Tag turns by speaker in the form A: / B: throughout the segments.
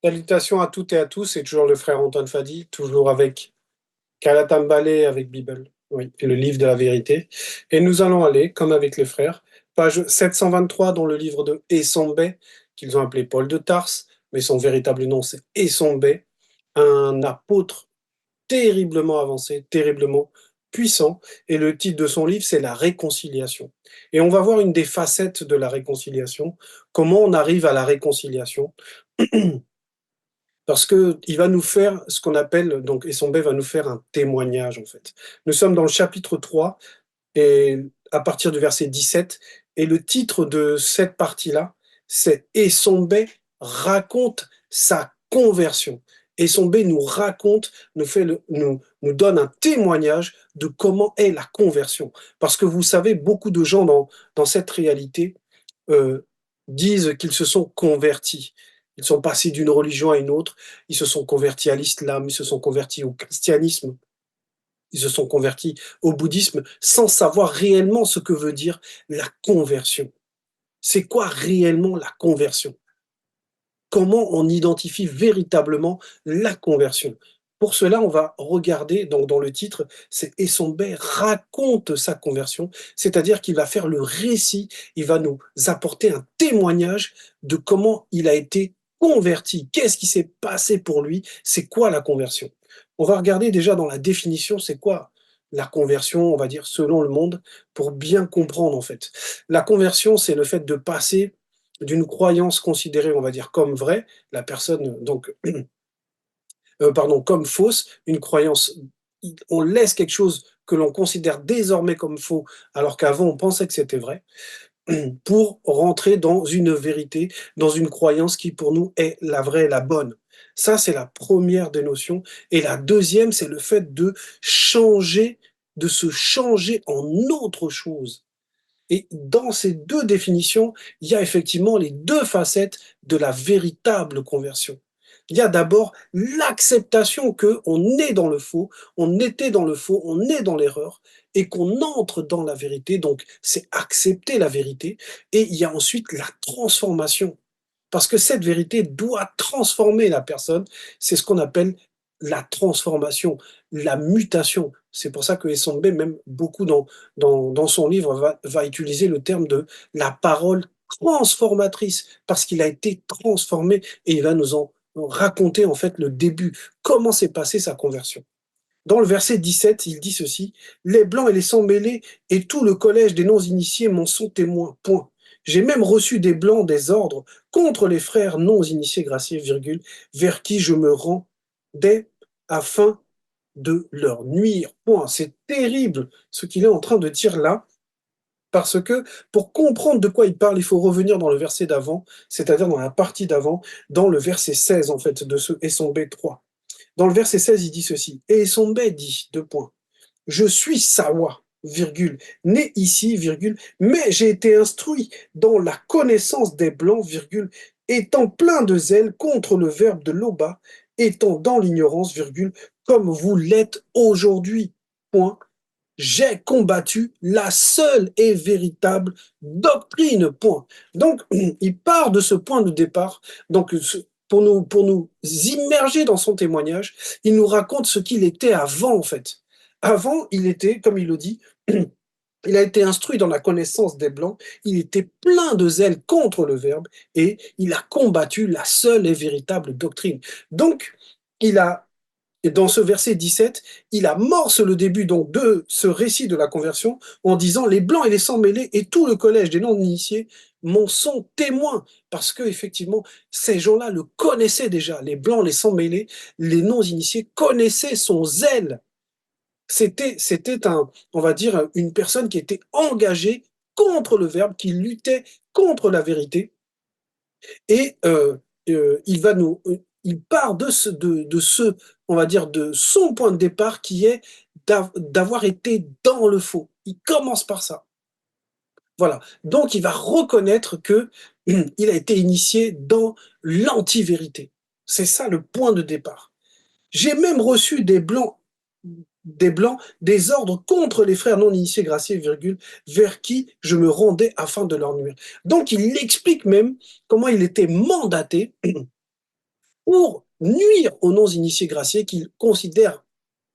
A: Salutations à toutes et à tous, c'est toujours le frère Antoine Fadi, toujours avec Kalatambalé, avec Bible, oui, et le livre de la vérité. Et nous allons aller, comme avec les frères, page 723 dans le livre de Essombé, qu'ils ont appelé Paul de Tarse, mais son véritable nom c'est Essombé, un apôtre terriblement avancé, terriblement puissant, et le titre de son livre c'est La réconciliation. Et on va voir une des facettes de la réconciliation, comment on arrive à la réconciliation. Parce que il va nous faire ce qu'on appelle, donc Essombé va nous faire un témoignage, en fait. Nous sommes dans le chapitre 3 et à partir du verset 17 et le titre de cette partie-là, c'est Essombé raconte sa conversion. Essombé nous raconte, nous donne un témoignage de comment est la conversion. Parce que vous savez, beaucoup de gens dans cette réalité disent qu'ils se sont convertis. Ils sont passés d'une religion à une autre, ils se sont convertis à l'islam, ils se sont convertis au christianisme, ils se sont convertis au bouddhisme sans savoir réellement ce que veut dire la conversion. C'est quoi réellement la conversion? Comment on identifie véritablement la conversion? Pour cela, on va regarder, donc dans le titre, c'est Essombé raconte sa conversion, c'est-à-dire qu'il va faire le récit, il va nous apporter un témoignage de comment il a été converti, qu'est-ce qui s'est passé pour lui, c'est quoi la conversion. On va regarder déjà dans la définition, c'est quoi la conversion, on va dire, selon le monde, pour bien comprendre en fait. La conversion, c'est le fait de passer d'une croyance considérée, on va dire, comme vraie, la personne, donc, pardon, comme fausse, une croyance, on laisse quelque chose que l'on considère désormais comme faux, alors qu'avant on pensait que c'était vrai, pour rentrer dans une vérité, dans une croyance qui pour nous est la vraie, la bonne. Ça, c'est la première des notions. Et la deuxième, c'est le fait de changer, de se changer en autre chose. Et dans ces deux définitions, il y a effectivement les deux facettes de la véritable conversion. Il y a d'abord l'acceptation qu'on est dans le faux, on était dans le faux, on est dans l'erreur, et qu'on entre dans la vérité, donc c'est accepter la vérité. Et il y a ensuite la transformation, parce que cette vérité doit transformer la personne. C'est ce qu'on appelle la transformation, la mutation. C'est pour ça que Essambé, même beaucoup dans son livre, va utiliser le terme de la parole transformatrice, parce qu'il a été transformé et il va nous en raconter en fait le début, comment s'est passée sa conversion. Dans le verset 17, il dit ceci: les blancs et les sangs mêlés et tout le collège des non-initiés m'en sont témoins. Point. J'ai même reçu des blancs des ordres contre les frères non-initiés graciés, virgule, vers qui je me rendais afin de leur nuire. Point. C'est terrible ce qu'il est en train de dire là, parce que pour comprendre de quoi il parle, il faut revenir dans le verset d'avant, c'est-à-dire dans la partie d'avant, dans le verset 16 en fait de ce Essombé 3. Dans le verset 16, il dit ceci: et Essombé dit, deux points, je suis Sawa, virgule, né ici, virgule, mais j'ai été instruit dans la connaissance des Blancs, virgule, étant plein de zèle contre le verbe de Loba, étant dans l'ignorance, virgule, comme vous l'êtes aujourd'hui. Point. J'ai combattu la seule et véritable doctrine. Point. Donc, il part de ce point de départ. Donc, pour nous immerger dans son témoignage, il nous raconte ce qu'il était avant, en fait. Avant, il était, comme il le dit, il a été instruit dans la connaissance des Blancs, il était plein de zèle contre le Verbe et il a combattu la seule et véritable doctrine. Donc, il a et dans ce verset 17, il amorce le début donc de ce récit de la conversion en disant: les blancs et les sangs mêlés et tout le collège des non-initiés m'en sont témoins. Parce que effectivement, ces gens-là le connaissaient déjà. Les blancs, les sangs mêlés, les non-initiés connaissaient son zèle. C'était on va dire, une personne qui était engagée contre le verbe, qui luttait contre la vérité. Et il va il part de ce, on va dire, de son point de départ qui est d'avoir été dans le faux. Il commence par ça. Voilà. Donc, il va reconnaître que il a été initié dans l'anti-vérité. C'est ça le point de départ. J'ai même reçu des blancs, des ordres contre les frères non initiés graciés, virgule, vers qui je me rendais afin de leur nuire. Donc, il explique même comment il était mandaté pour nuire aux non-initiés graciés qu'ils considèrent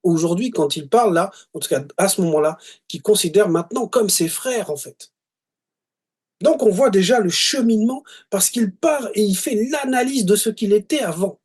A: aujourd'hui, quand ils parlent là, en tout cas à ce moment-là, qu'ils considèrent maintenant comme ses frères, en fait. Donc on voit déjà le cheminement parce qu'il part et il fait l'analyse de ce qu'il était avant.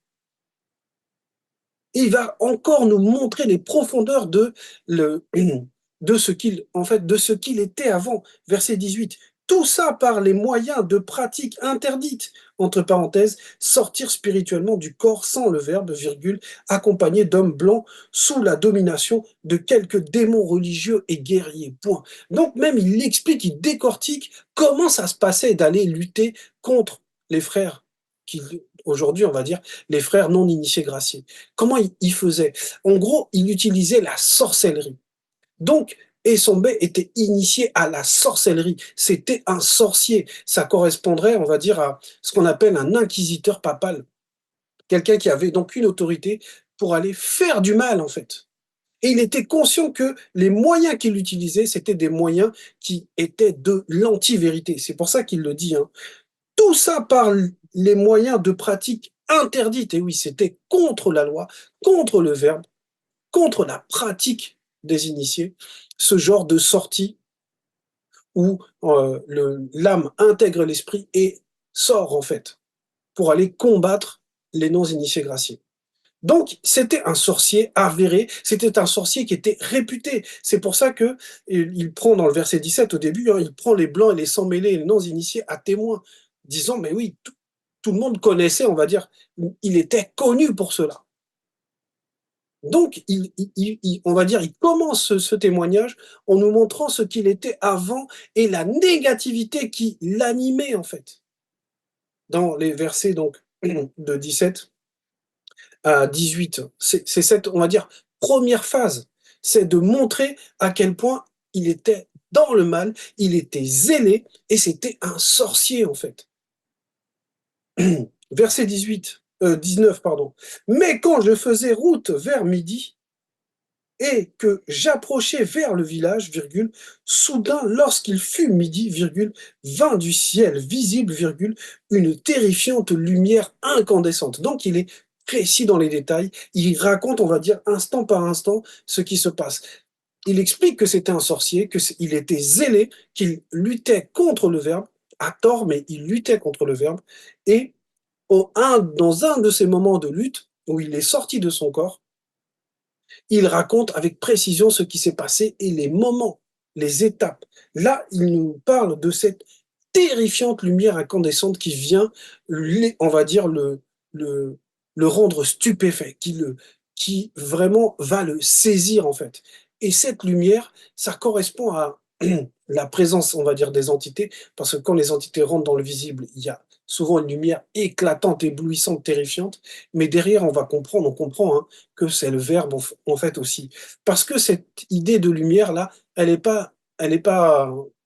A: Et il va encore nous montrer les profondeurs de ce qu'il, en fait, de ce qu'il était avant. Verset 18. Tout ça par les moyens de pratiques interdites, entre parenthèses, sortir spirituellement du corps sans le verbe, virgule, accompagné d'hommes blancs sous la domination de quelques démons religieux et guerriers. Point. Donc même il explique, il décortique comment ça se passait d'aller lutter contre les frères qui, aujourd'hui, on va dire, les frères non initiés graciés. Comment il faisait? En gros, il utilisait la sorcellerie. Donc, Essombe était initié à la sorcellerie. C'était un sorcier. Ça correspondrait, on va dire, à ce qu'on appelle un inquisiteur papal. Quelqu'un qui avait donc une autorité pour aller faire du mal, en fait. Et il était conscient que les moyens qu'il utilisait, c'était des moyens qui étaient de l'anti-vérité. C'est pour ça qu'il le dit, hein. Tout ça par les moyens de pratique interdites. Et oui, c'était contre la loi, contre le verbe, contre la pratique des initiés, ce genre de sortie où l'âme intègre l'esprit et sort en fait pour aller combattre les non-initiés graciés. Donc, c'était un sorcier avéré, c'était un sorcier qui était réputé. C'est pour ça que il prend dans le verset 17 au début, hein, il prend les blancs et les sans-mêlés et les non-initiés à témoin, disant, mais oui, tout le monde connaissait, on va dire, il était connu pour cela. Donc, on va dire, il commence ce témoignage en nous montrant ce qu'il était avant et la négativité qui l'animait, en fait. Dans les versets donc de 17 à 18, c'est cette, on va dire, première phase. C'est de montrer à quel point il était dans le mal, il était zélé et c'était un sorcier, en fait. Verset 18, 19, pardon. Mais quand je faisais route vers midi, et que j'approchais vers le village, virgule, soudain, lorsqu'il fut midi, virgule, vint du ciel visible, virgule, une terrifiante lumière incandescente. Donc il est précis dans les détails, il raconte, on va dire, instant par instant, ce qui se passe. Il explique que c'était un sorcier, qu'il était zélé, qu'il luttait contre le verbe, à tort, mais il luttait contre le verbe, et dans un de ces moments de lutte, où il est sorti de son corps, il raconte avec précision ce qui s'est passé et les moments, les étapes. Là, il nous parle de cette terrifiante lumière incandescente qui vient, on va dire, le, le rendre stupéfait, qui vraiment va le saisir en fait. Et cette lumière, ça correspond à la présence, on va dire, des entités, parce que quand les entités rentrent dans le visible, il y a souvent une lumière éclatante, éblouissante, terrifiante, mais derrière, on comprend hein, que c'est le verbe en fait aussi. Parce que cette idée de lumière-là, elle est pas,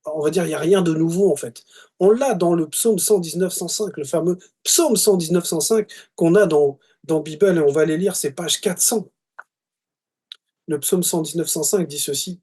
A: on va dire, il n'y a rien de nouveau en fait. On l'a dans le psaume 119-105, le fameux psaume 119-105 qu'on a dans Bible, et on va les lire, c'est page 400. Le psaume 119-105 dit ceci.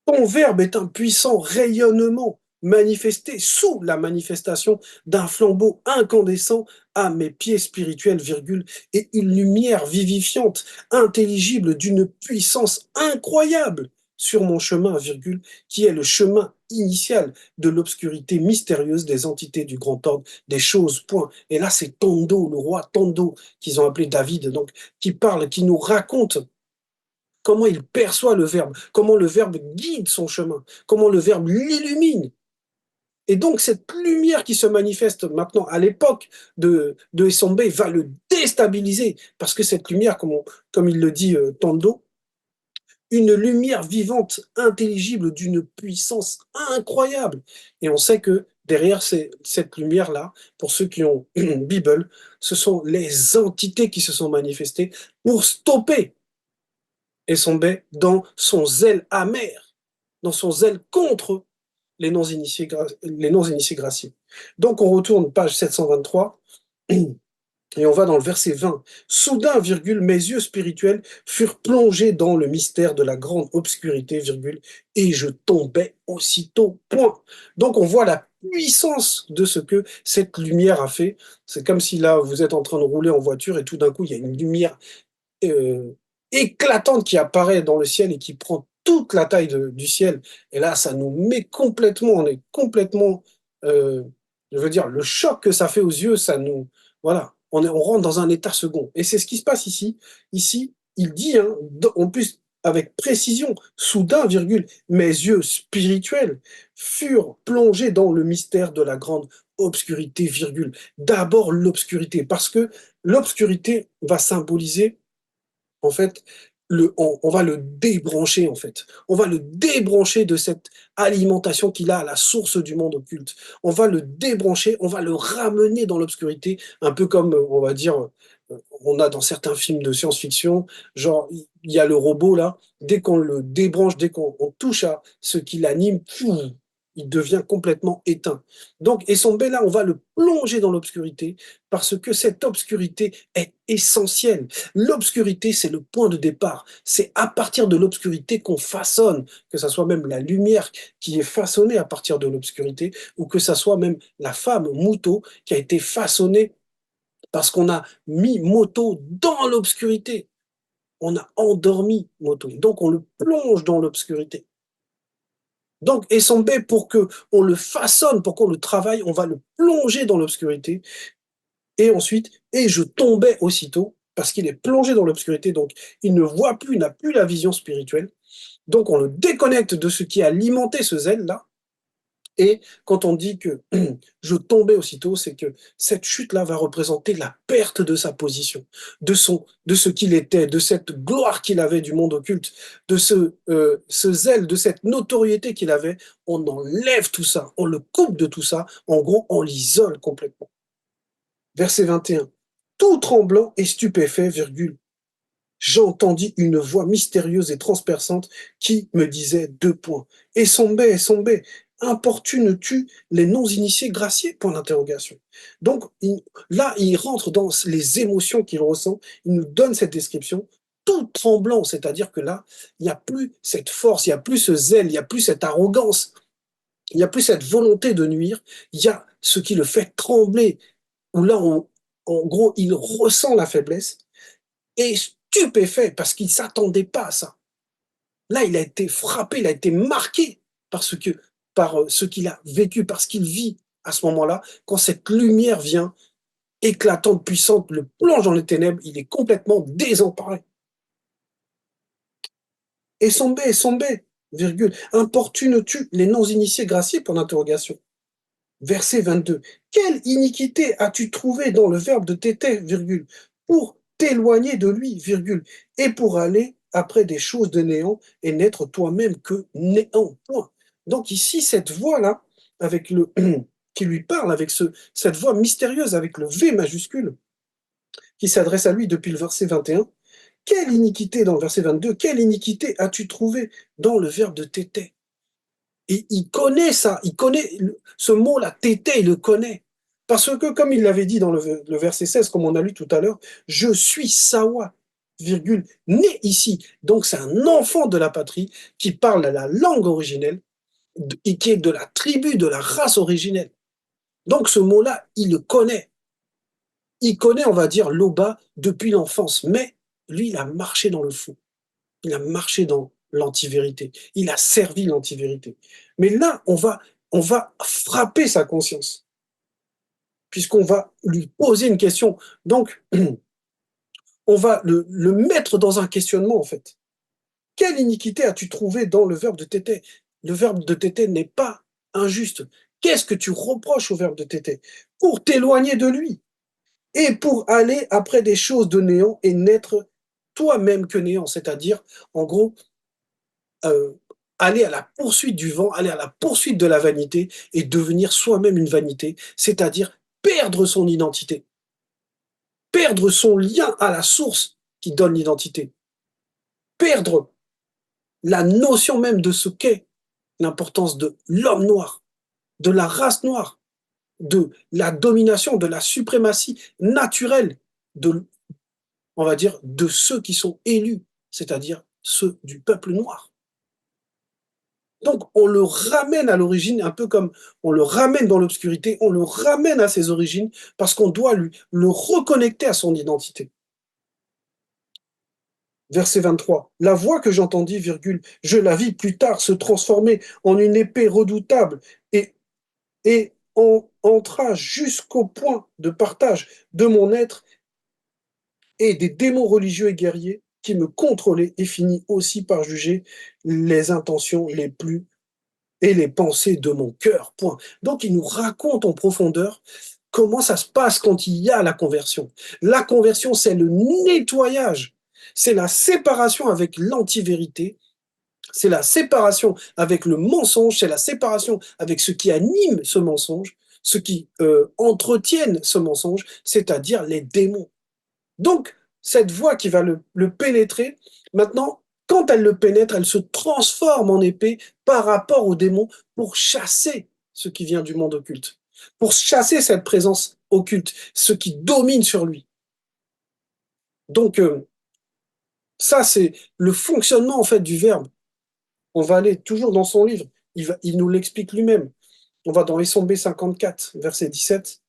A: Ton verbe est un puissant rayonnement manifesté sous la manifestation d'un flambeau incandescent à mes pieds spirituels, virgule, et une lumière vivifiante, intelligible d'une puissance incroyable sur mon chemin, virgule, qui est le chemin initial de l'obscurité mystérieuse des entités du grand ordre des choses, point. Et là, c'est Tondo, le roi Tondo, qu'ils ont appelé David, donc, qui parle, qui nous raconte comment il perçoit le verbe, comment le verbe guide son chemin, comment le verbe l'illumine. Et donc, cette lumière qui se manifeste maintenant à l'époque de Essombe va le déstabiliser, parce que cette lumière, comme il le dit Tando, une lumière vivante, intelligible, d'une puissance incroyable. Et on sait que derrière cette lumière-là, pour ceux qui ont une Bible, ce sont les entités qui se sont manifestées pour stopper et dans son zèle amer, dans son zèle contre les non-initiés graciés. Donc on retourne page 723. Et on va dans le verset 20. Soudain, virgule, mes yeux spirituels furent plongés dans le mystère de la grande obscurité, virgule, et je tombai aussitôt, point. Donc on voit la puissance de ce que cette lumière a fait. C'est comme si là, vous êtes en train de rouler en voiture et tout d'un coup, il y a une lumière euh, éclatante qui apparaît dans le ciel et qui prend toute la taille du ciel. Et là, ça nous met complètement, on est complètement, euh, je veux dire, le choc que ça fait aux yeux, ça nous, voilà, on rentre dans un état second. Et c'est ce qui se passe ici. Ici, il dit, hein, en plus, avec précision, soudain, virgule, mes yeux spirituels furent plongés dans le mystère de la grande obscurité, virgule. D'abord l'obscurité, parce que l'obscurité va symboliser en fait, on va le débrancher, en fait. On va le débrancher de cette alimentation qu'il a à la source du monde occulte. On va le débrancher, on va le ramener dans l'obscurité, un peu comme, on va dire, on a dans certains films de science-fiction, genre, il y a le robot là, dès qu'on le débranche, dès qu'on touche à ce qui l'anime, pouf, il devient complètement éteint. Donc, et son là, on va le plonger dans l'obscurité parce que cette obscurité est essentielle. L'obscurité, c'est le point de départ. C'est à partir de l'obscurité qu'on façonne, que ça soit même la lumière qui est façonnée à partir de l'obscurité, ou que ça soit même la femme Muto qui a été façonnée parce qu'on a mis Moto dans l'obscurité. On a endormi Moto. Donc on le plonge dans l'obscurité. Donc, et son B, pour que on le façonne, pour qu'on le travaille, on va le plonger dans l'obscurité. Et ensuite, et je tombais aussitôt, parce qu'il est plongé dans l'obscurité, donc il ne voit plus, il n'a plus la vision spirituelle. Donc on le déconnecte de ce qui a alimenté ce zèle-là. Et quand on dit que je tombais aussitôt, c'est que cette chute-là va représenter la perte de sa position, de ce qu'il était, de cette gloire qu'il avait du monde occulte, de ce zèle, de cette notoriété qu'il avait. On enlève tout ça, on le coupe de tout ça. En gros, on l'isole complètement. Verset 21. Tout tremblant et stupéfait, virgule, j'entendis une voix mystérieuse et transperçante qui me disait deux points. Et son bé, importunes-tu les non-initiés graciés? Point d'interrogation. Donc là, il rentre dans les émotions qu'il ressent, il nous donne cette description, tout tremblant, c'est-à-dire que là, il n'y a plus cette force, il n'y a plus ce zèle, il n'y a plus cette arrogance, il n'y a plus cette volonté de nuire, il y a ce qui le fait trembler, où là, en gros, il ressent la faiblesse, et stupéfait parce qu'il ne s'attendait pas à ça. Là, il a été frappé, il a été marqué par par ce qu'il a vécu, par ce qu'il vit à ce moment-là. Quand cette lumière vient, éclatante, puissante, le plonge dans les ténèbres, il est complètement désemparé. Et son B, virgule, importunes-tu les non-initiés graciés, pour l'interrogation. Verset 22. Quelle iniquité as-tu trouvé dans le verbe de t'étais, virgule, pour t'éloigner de lui, virgule, et pour aller après des choses de néant et n'être toi-même que néant, point. Donc ici, cette voix-là, avec qui lui parle, avec cette voix mystérieuse, avec le V majuscule, qui s'adresse à lui depuis le verset 21, quelle iniquité dans le verset 22, quelle iniquité as-tu trouvé dans le verbe de t'étais? Et il connaît ça, il connaît ce mot-là, tété, il le connaît. Parce que, comme il l'avait dit dans le verset 16, comme on a lu tout à l'heure, je suis Sawa, virgule, né ici. Donc c'est un enfant de la patrie qui parle la langue originelle et qui est de la tribu, de la race originelle. Donc ce mot-là, il le connaît. Il connaît, on va dire, l'Oba depuis l'enfance, mais lui, il a marché dans le faux. Il a marché dans l'antivérité. Il a servi l'antivérité. Mais là, on va frapper sa conscience, puisqu'on va lui poser une question. Donc, on va le mettre dans un questionnement, en fait. Quelle iniquité as-tu trouvé dans le verbe de tété? Le verbe de tété n'est pas injuste. Qu'est-ce que tu reproches au verbe de tété? Pour t'éloigner de lui et pour aller après des choses de néant et n'être toi-même que néant. C'est-à-dire, en gros, euh, aller à la poursuite du vent, aller à la poursuite de la vanité et devenir soi-même une vanité, c'est-à-dire perdre son identité, perdre son lien à la source qui donne l'identité, perdre la notion même de ce qu'est l'importance de l'homme noir, de la race noire. de la domination, de la suprématie naturelle de, on va dire, de ceux qui sont élus, c'est-à-dire ceux du peuple noir. Donc, on le ramène à l'origine, un peu comme on le ramène dans l'obscurité, on le ramène à ses origines, parce qu'on doit le reconnecter à son identité. Verset 23. La voix que j'entendis, virgule, je la vis plus tard se transformer en une épée redoutable et entra jusqu'au point de partage de mon être et des démons religieux et guerriers qui me contrôlaient et finit aussi par juger les intentions les plus et les pensées de mon cœur. Point. Donc il nous raconte en profondeur comment ça se passe quand il y a la conversion. La conversion, c'est le nettoyage, c'est la séparation avec l'antivérité, c'est la séparation avec le mensonge, c'est la séparation avec ce qui anime ce mensonge, ce qui entretiennent ce mensonge, c'est-à-dire les démons. Donc, cette voix qui va le pénétrer, maintenant, quand elle le pénètre, elle se transforme en épée par rapport au démon pour chasser ce qui vient du monde occulte, pour chasser cette présence occulte, ce qui domine sur lui. Donc, ça, c'est le fonctionnement en fait du verbe. On va aller toujours dans son livre. Il nous l'explique lui-même. On va dans Essombe 54, verset 17,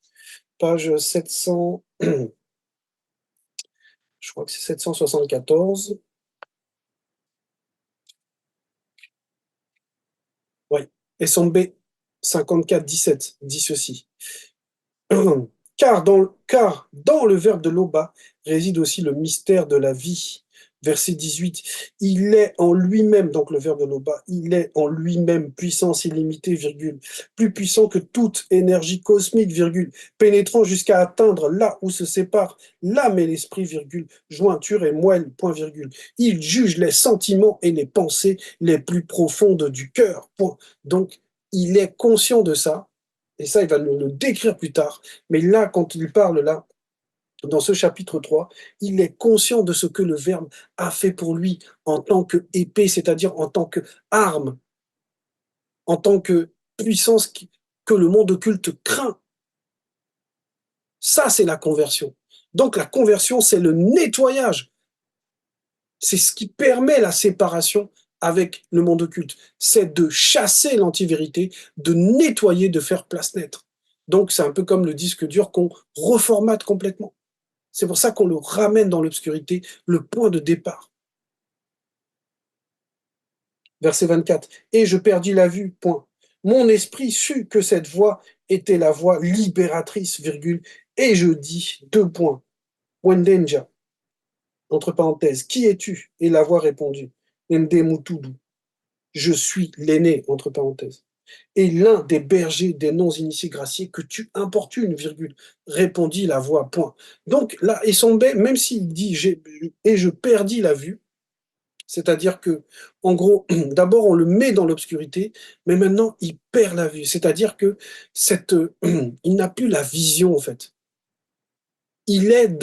A: page 700, je crois que c'est 774. Oui, Essombe 54, 17 dit ceci. Car dans le verbe de Loba réside aussi le mystère de la vie. Verset 18, il est en lui-même, donc le verbe de Loba, il est en lui-même puissance illimitée, virgule, plus puissant que toute énergie cosmique, virgule, pénétrant jusqu'à atteindre là où se séparent l'âme et l'esprit, virgule, jointure et moelle, point, virgule. Il juge les sentiments et les pensées les plus profondes du cœur, point. Donc, il est conscient de ça, et ça, il va le décrire plus tard. Mais là, quand il parle là, dans ce chapitre 3, il est conscient de ce que le Verbe a fait pour lui en tant qu'épée, c'est-à-dire en tant qu'arme, en tant que puissance que le monde occulte craint. Ça, c'est la conversion. Donc la conversion, c'est le nettoyage. C'est ce qui permet la séparation avec le monde occulte. C'est de chasser l'antivérité, de nettoyer, de faire place nette. Donc c'est un peu comme le disque dur qu'on reformate complètement. C'est pour ça qu'on le ramène dans l'obscurité, le point de départ. Verset 24. Et je perdis la vue, point. Mon esprit sut que cette voix était la voix libératrice, virgule, et je dis, deux points, Wendenja, entre parenthèses, qui es-tu? Et la voix répondit, Ndemutudu, je suis l'aîné, entre parenthèses. Et l'un des bergers des non-initiés graciés que tu importunes, virgule, répondit la voix, point. Donc là, Essombe, même s'il dit et je perdis la vue, c'est-à-dire que, en gros, d'abord on le met dans l'obscurité, mais maintenant il perd la vue. C'est-à-dire que il n'a plus la vision en fait. Il est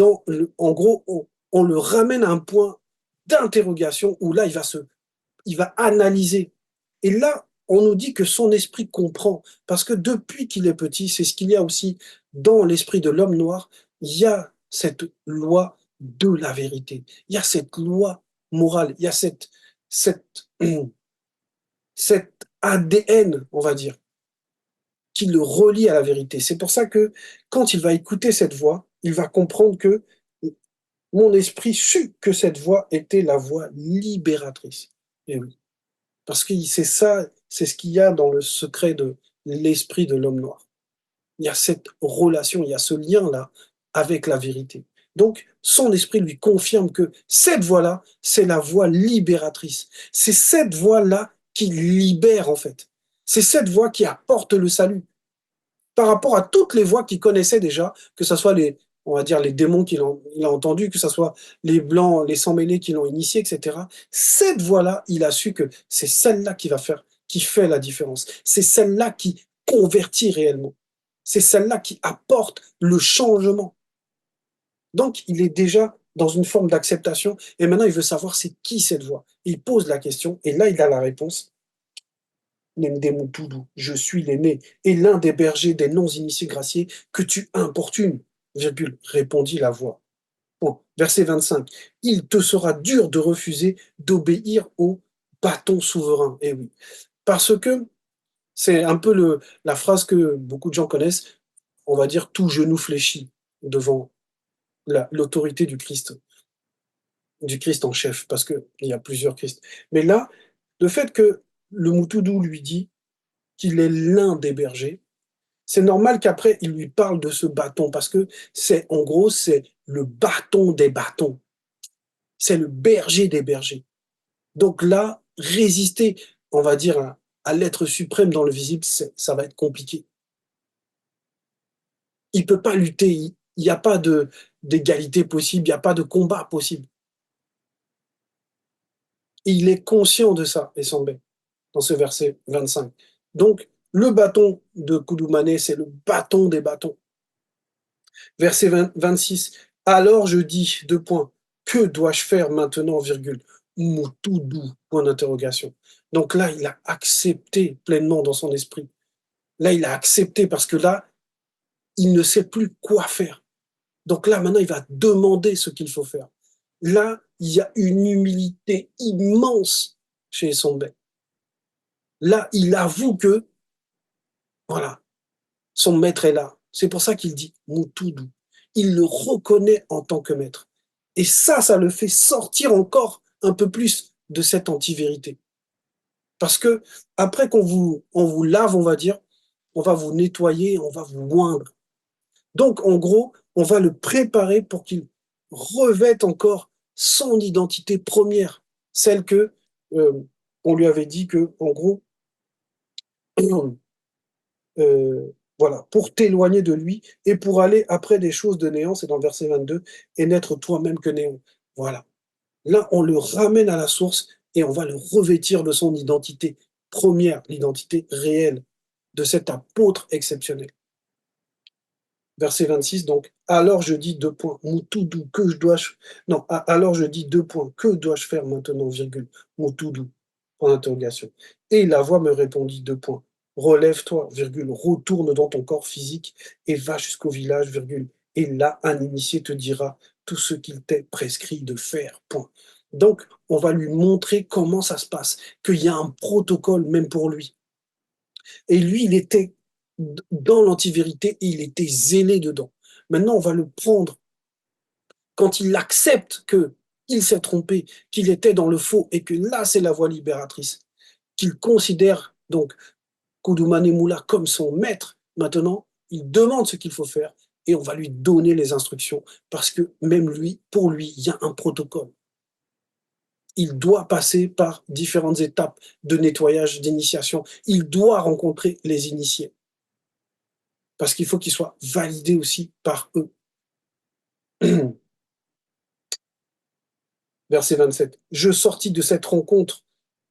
A: en gros, on le ramène à un point d'interrogation où là il va analyser. Et là, on nous dit que son esprit comprend, parce que depuis qu'il est petit, c'est ce qu'il y a aussi dans l'esprit de l'homme noir, il y a cette loi de la vérité, il y a cette loi morale, il y a cette, cet ADN, on va dire, qui le relie à la vérité. C'est pour ça que quand il va écouter cette voix, il va comprendre que mon esprit sut que cette voix était la voix libératrice. Et oui. Parce que c'est ça, c'est ce qu'il y a dans le secret de l'esprit de l'homme noir. Il y a cette relation, il y a ce lien-là avec la vérité. Donc, son esprit lui confirme que cette voix-là, c'est la voix libératrice. C'est cette voix-là qui libère, en fait. C'est cette voix qui apporte le salut par rapport à toutes les voix qu'il connaissait déjà, que ce soit on va dire, les démons il a entendus, que ce soit les blancs, les sans-mêlés qui l'ont initié, etc. Cette voix-là, il a su que c'est celle-là qui fait la différence. C'est celle-là qui convertit réellement. C'est celle-là qui apporte le changement. Donc, il est déjà dans une forme d'acceptation et maintenant, il veut savoir c'est qui cette voix. Il pose la question et là, il a la réponse. Nendemutudu, je suis l'aîné et l'un des bergers des non-initiés graciés que tu importunes, virgule, répondit la voix. Bon, verset 25. Il te sera dur de refuser d'obéir au bâton souverain. Eh oui, parce que c'est un peu la phrase que beaucoup de gens connaissent, on va dire tout genou fléchi devant l'autorité du Christ en chef, parce qu'il y a plusieurs Christ. Mais là, le fait que le Mutudu lui dit qu'il est l'un des bergers, c'est normal qu'après il lui parle de ce bâton, parce que c'est en gros, c'est le bâton des bâtons, c'est le berger des bergers. Donc là, résister, on va dire, à l'être suprême dans le visible, ça va être compliqué. Il peut pas lutter, il y a pas d'égalité possible, il y a pas de combat possible. Et il est conscient de ça, Essambé, dans ce verset 25. Donc, le bâton de Koudoumane, c'est le bâton des bâtons. Verset 26. Alors je dis, deux points, que dois-je faire maintenant, virgule, Moutoudou, point d'interrogation. Donc là, il a accepté pleinement dans son esprit. Là, il a accepté parce que là, il ne sait plus quoi faire. Donc là, maintenant, il va demander ce qu'il faut faire. Là, il y a une humilité immense chez Essombe. Là, il avoue que, voilà, son maître est là. C'est pour ça qu'il dit Moutoudou. Il le reconnaît en tant que maître. Et ça le fait sortir encore un peu plus de cette anti-vérité. Parce que après on vous lave, on va dire, on va vous nettoyer, on va vous moindre. Donc, en gros, on va le préparer pour qu'il revête encore son identité première, celle que on lui avait dit que, en gros, voilà, pour t'éloigner de lui et pour aller après des choses de néant, c'est dans le verset 22, et n'être toi-même que néant. Voilà. Là, on le ramène à la source et on va le revêtir de son identité première, l'identité réelle de cet apôtre exceptionnel. Verset 26, donc, alors je dis deux points, Moutoudou, que je dois, non, alors je dis deux points, que dois-je faire maintenant, virgule, Moutoudou, point d'interrogation. Et la voix me répondit deux points, relève-toi, virgule, retourne dans ton corps physique et va jusqu'au village, virgule, et là, un initié te dira tout ce qu'il t'est prescrit de faire, point. Donc, on va lui montrer comment ça se passe, qu'il y a un protocole même pour lui. Et lui, il était dans l'antivérité et il était zélé dedans. Maintenant, on va le prendre quand il accepte que il s'est trompé, qu'il était dans le faux et que là, c'est la voie libératrice, qu'il considère donc Koudoumane Moula comme son maître. Maintenant, il demande ce qu'il faut faire et on va lui donner les instructions parce que même lui, pour lui, il y a un protocole. Il doit passer par différentes étapes de nettoyage, d'initiation. Il doit rencontrer les initiés. Parce qu'il faut qu'il soit validé aussi par eux. Verset 27. Je sortis de cette rencontre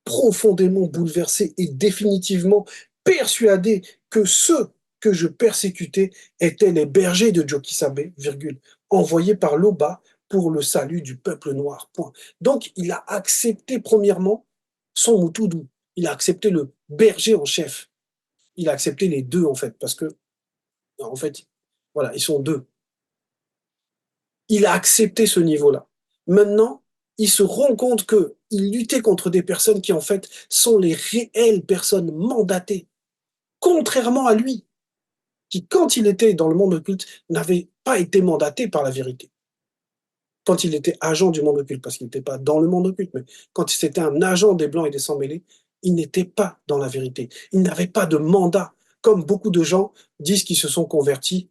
A: profondément bouleversé et définitivement persuadé que ceux que je persécutais étaient les bergers de Jokisabe, virgule, envoyés par Loba pour le salut du peuple noir. Point. Donc, il a accepté premièrement son Mutudu. Il a accepté le berger en chef. Il a accepté les deux, en fait, parce que, en fait, voilà, ils sont deux. Il a accepté ce niveau-là. Maintenant, il se rend compte qu'il luttait contre des personnes qui, en fait, sont les réelles personnes mandatées, contrairement à lui, qui, quand il était dans le monde occulte, n'avait pas été mandaté par la vérité. Quand il était agent du monde occulte, parce qu'il n'était pas dans le monde occulte, mais quand c'était un agent des Blancs et des Sans-Mêlés, il n'était pas dans la vérité. Il n'avait pas de mandat, comme beaucoup de gens disent qu'ils se sont convertis,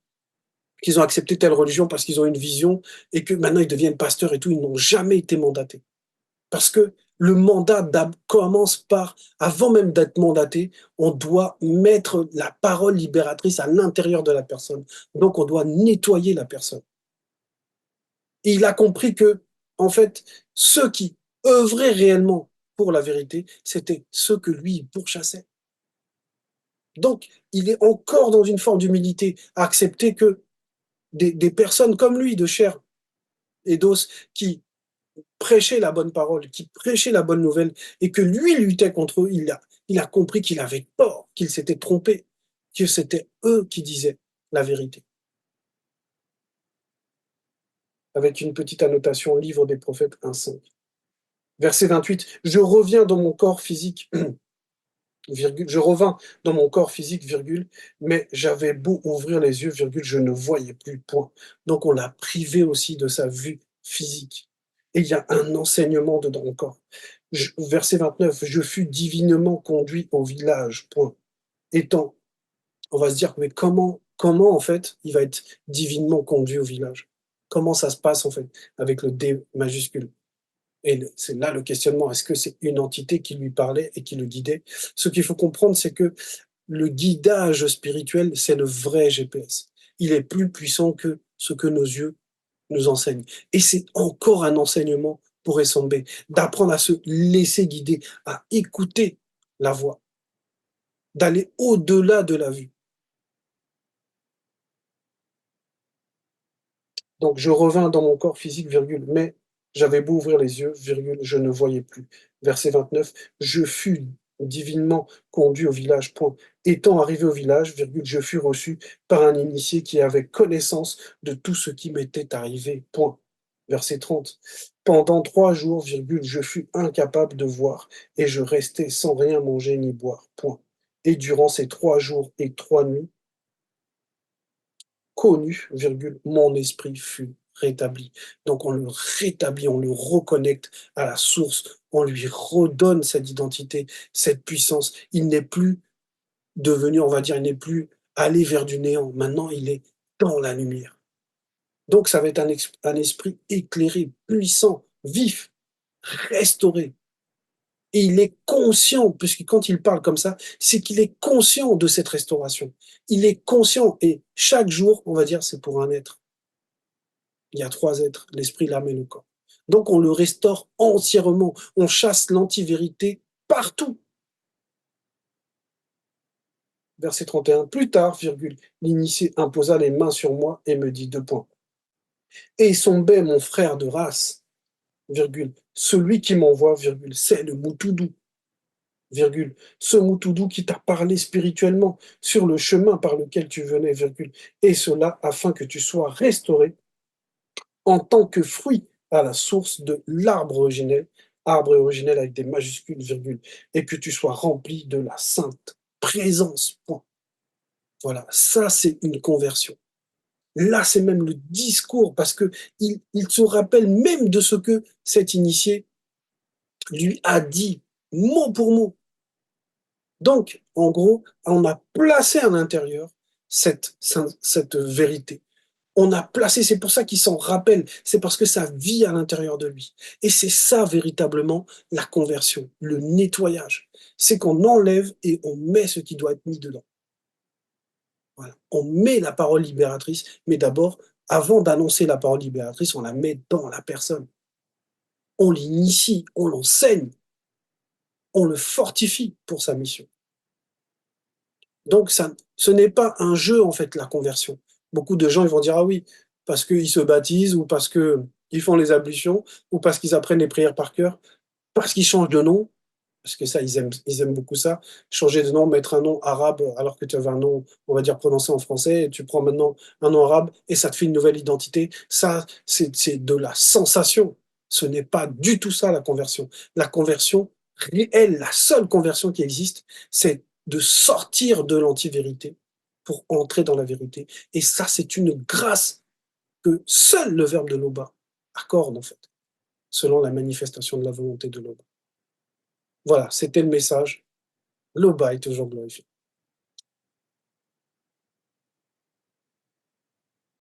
A: qu'ils ont accepté telle religion parce qu'ils ont une vision et que maintenant ils deviennent pasteurs et tout, ils n'ont jamais été mandatés. Parce que le mandat commence par, avant même d'être mandaté, on doit mettre la parole libératrice à l'intérieur de la personne. Donc on doit nettoyer la personne. Et il a compris que, en fait, ceux qui œuvraient réellement pour la vérité, c'était ceux que lui pourchassait. Donc, il est encore dans une forme d'humilité à accepter que des personnes comme lui, de chair et d'os, qui prêchait la bonne parole, qui prêchait la bonne nouvelle, et que lui luttait contre eux, Il a compris qu'il avait tort, qu'il s'était trompé, que c'était eux qui disaient la vérité. Avec une petite annotation, livre des prophètes 1:5. Verset 28, je reviens dans mon corps physique, virgule, je revins dans mon corps physique, virgule, mais j'avais beau ouvrir les yeux, virgule, je ne voyais plus, point. Donc on l'a privé aussi de sa vue physique. Et il y a un enseignement dedans encore. Verset 29, je fus divinement conduit au village, point. Étant, on va se dire, mais comment en fait il va être divinement conduit au village? Comment ça se passe en fait avec le D majuscule? Et c'est là le questionnement. Est-ce que c'est une entité qui lui parlait et qui le guidait? Ce qu'il faut comprendre, c'est que le guidage spirituel, c'est le vrai GPS. Il est plus puissant que ce que nos yeux nous enseignent. Et c'est encore un enseignement pour Essambé, d'apprendre à se laisser guider, à écouter la voix, d'aller au-delà de la vue. Donc je revins dans mon corps physique, virgule, mais j'avais beau ouvrir les yeux, virgule, je ne voyais plus. Verset 29, je fus divinement conduit au village, point. Étant arrivé au village, virgule, je fus reçu par un initié qui avait connaissance de tout ce qui m'était arrivé, point. Verset 30, pendant 3 jours, virgule, je fus incapable de voir et je restais sans rien manger ni boire, point. Et durant ces 3 jours et 3 nuits, connu, virgule, mon esprit fut rétabli. Donc on le rétablit, on le reconnecte à la source, on lui redonne cette identité, cette puissance. Il n'est plus devenu, on va dire, il n'est plus allé vers du néant. Maintenant, il est dans la lumière. Donc ça va être un esprit éclairé, puissant, vif, restauré. Et il est conscient, puisque quand il parle comme ça, c'est qu'il est conscient de cette restauration. Il est conscient, et chaque jour, on va dire, c'est pour un être. Il y a 3 êtres, l'esprit, l'âme et le corps. Donc on le restaure entièrement, on chasse l'antivérité partout. Verset 31, plus tard, virgule, l'initié imposa les mains sur moi et me dit 2 points. Et Sombé, mon frère de race, virgule, celui qui m'envoie, virgule, c'est le Moutoudou, virgule, ce Moutoudou qui t'a parlé spirituellement sur le chemin par lequel tu venais, virgule, et cela afin que tu sois restauré en tant que fruit à la source de l'arbre originel, arbre originel avec des majuscules, virgule, et que tu sois rempli de la sainte présence. Point. Voilà, ça c'est une conversion. Là, c'est même le discours, parce que il se rappelle même de ce que cet initié lui a dit, mot pour mot. Donc, en gros, on a placé à l'intérieur cette vérité. On a placé, c'est pour ça qu'il s'en rappelle, c'est parce que ça vit à l'intérieur de lui. Et c'est ça véritablement la conversion, le nettoyage. C'est qu'on enlève et on met ce qui doit être mis dedans. Voilà. On met la parole libératrice, mais d'abord, avant d'annoncer la parole libératrice, on la met dans la personne. On l'initie, on l'enseigne, on le fortifie pour sa mission. Donc ça, ce n'est pas un jeu en fait la conversion. Beaucoup de gens ils vont dire ah oui parce qu'ils se baptisent ou parce que ils font les ablutions ou parce qu'ils apprennent les prières par cœur, parce qu'ils changent de nom parce que ça ils aiment beaucoup ça, changer de nom, mettre un nom arabe alors que tu avais un nom on va dire prononcé en français et tu prends maintenant un nom arabe et ça te fait une nouvelle identité. Ça c'est de la sensation. Ce n'est pas du tout ça la conversion. La conversion réelle, la seule conversion qui existe, c'est de sortir de l'anti-vérité pour entrer dans la vérité. Et ça, c'est une grâce que seul le Verbe de l'Oba accorde, en fait, selon la manifestation de la volonté de l'Oba. Voilà, c'était le message. L'Oba est toujours glorifié.